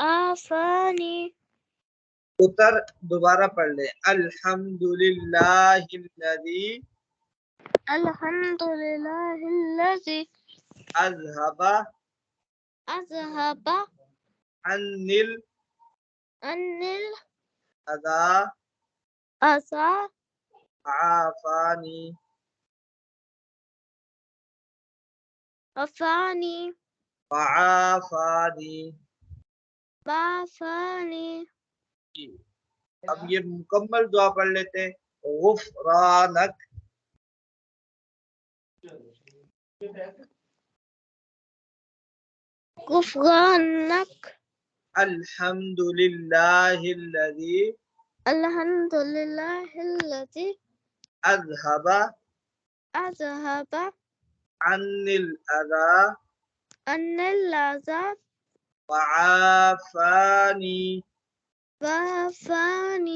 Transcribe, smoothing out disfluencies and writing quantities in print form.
आफानी। उतर दोबारा पढ़ ले। अल्हम्दुलिल्लाहिल्लज़ी अल्हम्दुलिल्लाहिल्लज़ी अज़हबा अज़हबा अन्निल अन्निल अज़ा अज़ा आफ़ानी। अफ़ानी आफ़ानी। बाफ़ानी। अब ये मुकम्मल दुआ पढ़ लेते हैं। गुफ़रानक गुफ़रानक अल्हम्दुलिल्लाहिल्लज़ी अल्हम्दुलिल्लाहिल्लज़ी अज़हबा अज़हबा अन्निल अज़ा अन्निल अज़ा वआफ़ानी। वआफ़ानी।